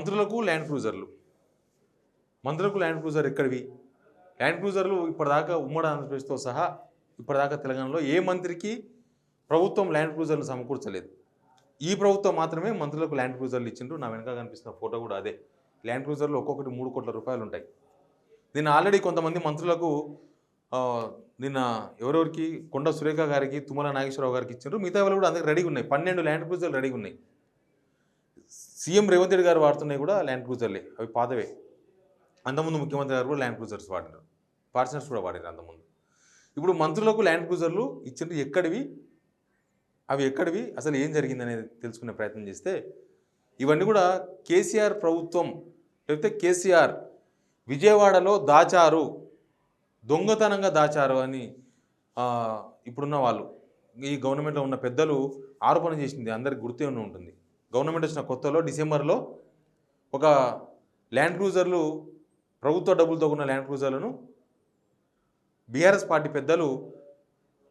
మంత్రులకు ల్యాండ్ క్రూజర్లు. మంత్రులకు land cruiser ఎక్కడివి? ల్యాండ్ క్రూజర్లు ఇప్పటిదాకా ఉమ్మడి ఆంధ్రప్రదేశ్తో సహా ఇప్పటిదాకా తెలంగాణలో ఏ మంత్రికి ప్రభుత్వం ల్యాండ్ క్రూజర్లు సమకూర్చలేదు. ఈ ప్రభుత్వం మాత్రమే మంత్రులకు ల్యాండ్ క్రూజర్లు ఇచ్చిండ్రు. నా వెనక కనిపిస్తున్న ఫోటో కూడా అదే. ల్యాండ్ క్రూజర్లు ఒక్కొక్కటి 3 కోట్ల రూపాయలు ఉంటాయి. నిన్న ఆల్రెడీ కొంతమంది మంత్రులకు నిన్న ఎవరెవరికి కొండ సురేఖ గారికి, తుమ్మల నాగేశ్వరరావు గారికి ఇచ్చిండ్రు. మిగతా వాళ్ళు కూడా అందరికి రెడీగా ఉన్నాయి. 12 ల్యాండ్ క్రూజర్లు రెడీగా ఉన్నాయి. సీఎం రేవంత్ రెడ్డి గారు వాడుతున్నాయి కూడా ల్యాండ్ క్రూజర్లే, అవి పాతవే. అంతకుముందు ముఖ్యమంత్రి గారు కూడా ల్యాండ్ క్రూజర్స్ వాడినారు, ఫార్చునర్స్ కూడా వాడారు అంతకుముందు. ఇప్పుడు మంత్రులకు ల్యాండ్ క్రూజర్లు ఇచ్చిండ్రు. ఎక్కడివి అవి? ఎక్కడివి? అసలు ఏం జరిగిందనేది తెలుసుకునే ప్రయత్నం చేస్తే ఇవన్నీ కూడా కేసీఆర్ ప్రభుత్వం, లేకపోతే కేసీఆర్ విజయవాడలో దాచారు, దొంగతనంగా దాచారు అని ఇప్పుడున్న వాళ్ళు, ఈ గవర్నమెంట్లో ఉన్న పెద్దలు ఆరోపణ చేసింది అందరికి గుర్తే ఉంటుంది. గవర్నమెంట్ వచ్చిన కొత్తలో డిసెంబర్లో ఒక ల్యాండ్ క్రూజర్లు, ప్రభుత్వ డబ్బులతో ఉన్న ల్యాండ్ క్రూజర్లను బీఆర్ఎస్ పార్టీ పెద్దలు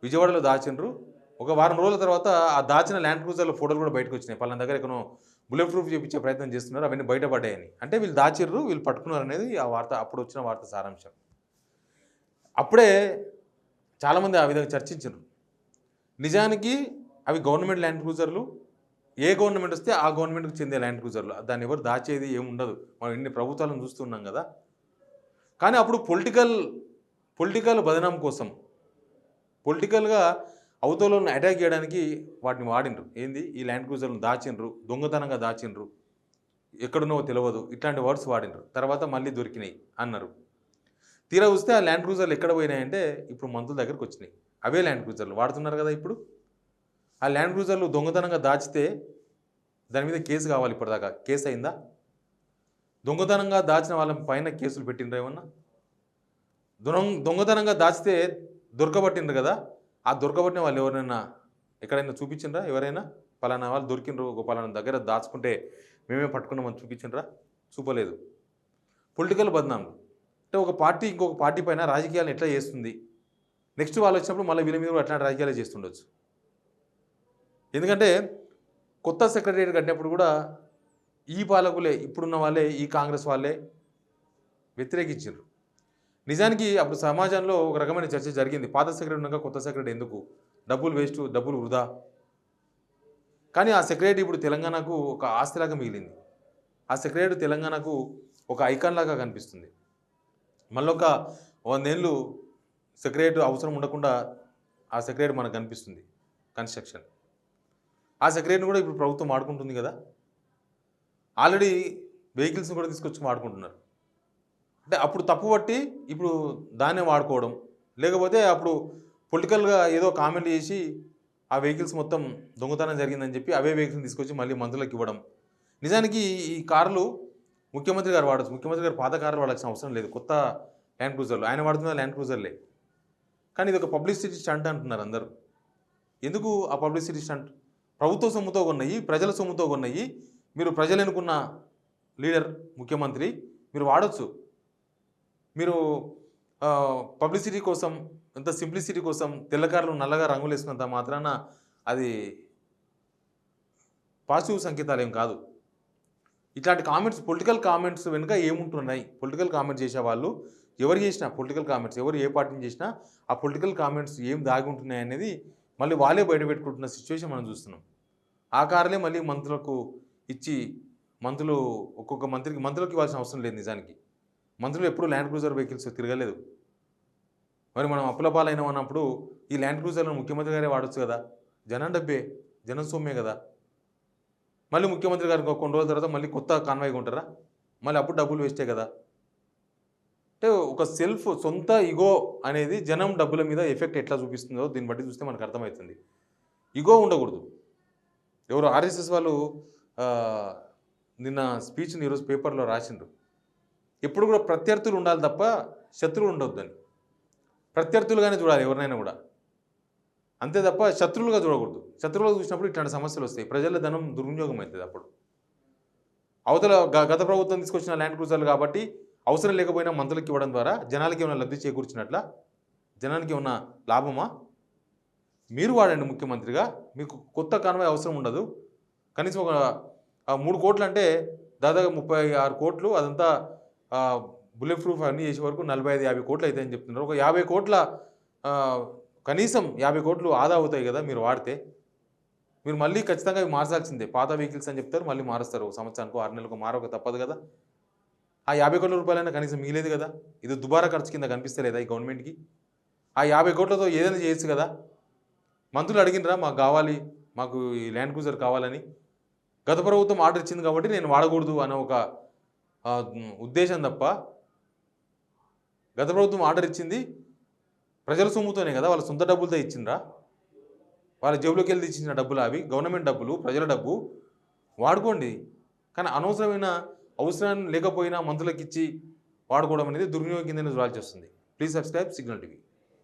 విజయవాడలో దాచిండ్రు. ఒక వారం రోజుల తర్వాత ఆ దాచిన ల్యాండ్ క్రూజర్ల ఫోటోలు కూడా బయటకు వచ్చినాయి. పలానా దగ్గర ఎక్కడో బుల్లెట్ ప్రూఫ్ చూపించే ప్రయత్నం చేస్తున్నారు, అవన్నీ బయటపడ్డాయని. అంటే వీళ్ళు దాచిర్రు, వీళ్ళు పట్టుకున్నారు అనేది ఆ వార్త, అప్పుడు వచ్చిన వార్త సారాంశం. అప్పుడే చాలామంది ఆ విధంగా చర్చించారు. నిజానికి అవి గవర్నమెంట్ ల్యాండ్ క్రూజర్లు, ఏ గవర్నమెంట్ వస్తే ఆ గవర్నమెంట్కి చెందే ల్యాండ్ క్రూజర్లు. దాన్ని ఎవరు దాచేది ఏముండదు. మనం ఎన్ని ప్రభుత్వాలను చూస్తున్నాం కదా. కానీ అప్పుడు పొలిటికల్ బదనాం కోసం, పొలిటికల్గా అవతలను అటాక్ చేయడానికి వాటిని వాడిండ్రు. ఏంది? ఈ ల్యాండ్ క్రూజర్లను దాచిండ్రు, దొంగతనంగా దాచిండ్రు, ఎక్కడున్నావో తెలియదు, ఇట్లాంటి వర్డ్స్ వాడిండ్రు. తర్వాత మళ్ళీ దొరికినాయి అన్నారు. తీరా వస్తే ఆ ల్యాండ్ క్రూజర్లు ఎక్కడ పోయినాయంటే ఇప్పుడు మంత్రుల దగ్గరకు వచ్చినాయి. అవే ల్యాండ్ క్రూజర్లు వాడుతున్నారు కదా ఇప్పుడు. ఆ ల్యాండ్ క్రూజర్లు దొంగతనంగా దాచితే దాని మీద కేసు కావాలి. ఇప్పటిదాకా కేసు అయిందా? దొంగతనంగా దాచిన వాళ్ళ పైన కేసులు పెట్టిండ్రు ఏమన్నా? దొంగతనంగా దాచితే దొరకబట్టిండ్రు కదా. ఆ దొరకబట్టిన వాళ్ళు ఎవరైనా ఎక్కడైనా చూపించిండ్రా? ఎవరైనా పలానా వాళ్ళు దొరికిండ్రు, ఒక పలానా దగ్గర దాచుకుంటే మేమే పట్టుకున్నామని చూపించిండ్రా? చూపలేదు. పొలిటికల్ బదనాంలు అంటే ఒక పార్టీ ఇంకొక పార్టీ పైన రాజకీయాలను ఎట్లా చేస్తుంది, నెక్స్ట్ వాళ్ళు వచ్చినప్పుడు మళ్ళీ వీళ్ళ మీద కూడా అట్లాంటి రాజకీయాలు చేస్తుండొచ్చు. ఎందుకంటే కొత్త సెక్రటరియట్ కట్టినప్పుడు కూడా ఈ పాలకులే, ఇప్పుడున్న వాళ్ళే, ఈ కాంగ్రెస్ వాళ్ళే వ్యతిరేకించారు. నిజానికి అప్పుడు సమాజంలో ఒక రకమైన చర్చ జరిగింది. పాత సెక్రటరీ ఉండగా కొత్త సెక్రటరీ ఎందుకు, డబ్బులు వేస్ట్, డబ్బులు వృధా. కానీ ఆ సెక్రటరీ ఇప్పుడు తెలంగాణకు ఒక ఆస్తిలాగా మిగిలింది. ఆ సెక్రటరీ తెలంగాణకు ఒక ఐకాన్ లాగా కనిపిస్తుంది. మళ్ళీ ఒక 100 ఏళ్ళు సెక్రటరీ అవసరం ఉండకుండా ఆ సెక్రటరీ మనకు కనిపిస్తుంది. కన్స్ట్రక్షన్ ఆ సెక్రటరీని కూడా ఇప్పుడు ప్రభుత్వం వాడుకుంటుంది కదా. ఆల్రెడీ వెహికల్స్ని కూడా తీసుకొచ్చి వాడుకుంటున్నారు. అంటే అప్పుడు తప్పుపట్టి ఇప్పుడు దాన్నే వాడుకోవడం, లేకపోతే అప్పుడు పొలిటికల్గా ఏదో కామెంట్ చేసి ఆ వెహికల్స్ మొత్తం దొంగతనం జరిగిందని చెప్పి అవే వెహికల్స్ని తీసుకొచ్చి మళ్ళీ మంత్రులకు ఇవ్వడం. నిజానికి ఈ కార్లు ముఖ్యమంత్రి గారు వాడచ్చు. ముఖ్యమంత్రి గారు పాత కార్లు వాడాల్సిన అవసరం లేదు. కొత్త ల్యాండ్ క్రూజర్లు ఆయన వాడుతున్న ల్యాండ్ క్రూజర్లే. కానీ ఇది ఒక పబ్లిసిటీ స్టంట్ అంటున్నారు అందరూ. ఎందుకు ఆ పబ్లిసిటీ స్టంట్? ప్రభుత్వ సొమ్ముతో కొన్నాయి, ప్రజల సొమ్ముతో కొన్నాయి. మీరు ప్రజలు ఎన్నుకున్న లీడర్ ముఖ్యమంత్రి, మీరు వాడచ్చు. మీరు పబ్లిసిటీ కోసం, ఎంత సింప్లిసిటీ కోసం తెల్లకారులు నల్లగా రంగులు వేసుకున్నంత మాత్రాన అది పాజిటివ్ సంకేతాలు ఏం కాదు. ఇట్లాంటి కామెంట్స్, పొలిటికల్ కామెంట్స్ వెనుక ఏముంటున్నాయి? పొలిటికల్ కామెంట్స్ చేసేవాళ్ళు ఎవరు చేసినా, పొలిటికల్ కామెంట్స్ ఎవరు ఏ పార్టీని చేసినా ఆ పొలిటికల్ కామెంట్స్ ఏం దాగి ఉంటున్నాయి అనేది మళ్ళీ వాళ్ళే బయటపెట్టుకుంటున్న సిచ్యువేషన్ మనం చూస్తున్నాం. ఆ కార్లే మళ్ళీ మంత్రులకు ఇచ్చి, మంత్రులు ఒక్కొక్క మంత్రులకు ఇవ్వాల్సిన అవసరం లేదు. నిజానికి మంత్రులు ఎప్పుడు ల్యాండ్ క్రూజర్ వెహికల్స్ తిరగలేదు. మరి మనం అప్పుల పాలైన అన్నప్పుడు ఈ ల్యాండ్ క్రూజర్లను ముఖ్యమంత్రి గారే వాడచ్చు కదా. జనం డబ్బే, జనం సొమ్మే కదా. మళ్ళీ ముఖ్యమంత్రి గారికి కొన్ని రోజుల తర్వాత మళ్ళీ కొత్త కాన్వాయ్గా ఉంటారా? మళ్ళీ అప్పుడు డబ్బులు వేస్టే కదా. అంటే ఒక సొంత ఇగో అనేది జనం డబ్బుల మీద ఎఫెక్ట్ ఎట్లా చూపిస్తుందో దీన్ని బట్టి చూస్తే మనకు అర్థమవుతుంది. ఇగో ఉండకూడదు. ఎవరు ఆర్ఎస్ఎస్ వాళ్ళు నిన్న స్పీచ్ని ఈరోజు పేపర్లో రాసిండ్రు. ఎప్పుడు కూడా ప్రత్యర్థులు ఉండాలి తప్ప శత్రువులు ఉండొద్దని. ప్రత్యర్థులుగానే చూడాలి ఎవరినైనా కూడా, అంతే తప్ప శత్రువులుగా చూడకూడదు. శత్రువులుగా చూసినప్పుడు ఇట్లాంటి సమస్యలు వస్తాయి. ప్రజల ధనం దుర్వినియోగం అవుతుంది. అప్పుడు అవతల గత ప్రభుత్వం తీసుకొచ్చిన ల్యాండ్ క్రూజర్లు కాబట్టి అవసరం లేకపోయినా మంత్రులకు ఇవ్వడం ద్వారా జనాలకి ఏమైనా లబ్ధి చేకూర్చినట్ల, జనానికి ఏమన్నా లాభమా? మీరు వాడండి ముఖ్యమంత్రిగా, మీకు కొత్త కాన్వాయ్ అవసరం ఉండదు. కనీసం ఒక 3 కోట్లు అంటే దాదాపు 36 కోట్లు అదంతా బుల్లెట్ ప్రూఫ్ అన్నీ చేసే వరకు 45-50 కోట్లు అవుతాయని చెప్తున్నారు. ఒక 50 కోట్ల కనీసం 50 కోట్లు ఆదా అవుతాయి కదా మీరు వాడితే. మీరు మళ్ళీ ఖచ్చితంగా అవి మార్చాల్సిందే. పాత వెహికల్స్ అని చెప్తారు, మళ్ళీ మారుస్తారు. సంవత్సరానికో 6 నెలలకో మారక తప్పదు కదా. ఆ 50 కోట్ల రూపాయలైనా కనీసం మిగిలేదు కదా. ఇది దుబారా ఖర్చు కింద కనిపిస్తలేదా ఈ గవర్నమెంట్కి? ఆ 50 కోట్లతో ఏదైనా చేయొచ్చు కదా. మంత్రులు అడిగినరా మాకు కావాలి, మాకు ఈ ల్యాండ్ క్రూజర్ కావాలని. గత ప్రభుత్వం ఆర్డర్ ఇచ్చింది కాబట్టి నేను వాడకూడదు అనే ఒక ఉద్దేశం తప్ప, గత ప్రభుత్వం ఆర్డర్ ఇచ్చింది ప్రజల సొమ్ముతోనే కదా, వాళ్ళ సొంత డబ్బులతో ఇచ్చిండ్రా? వాళ్ళ జేబులోకి వెళ్ళి ఇచ్చిన డబ్బులు అవి, గవర్నమెంట్ డబ్బులు, ప్రజల డబ్బు వాడుకోండి. కానీ అనవసరమైన అవసరం లేకపోయినా మంత్రులకు ఇచ్చి వాడుకోవడం అనేది దుర్వినియోగం కిందనే చూడాల్సి వస్తుంది. Please subscribe signal TV.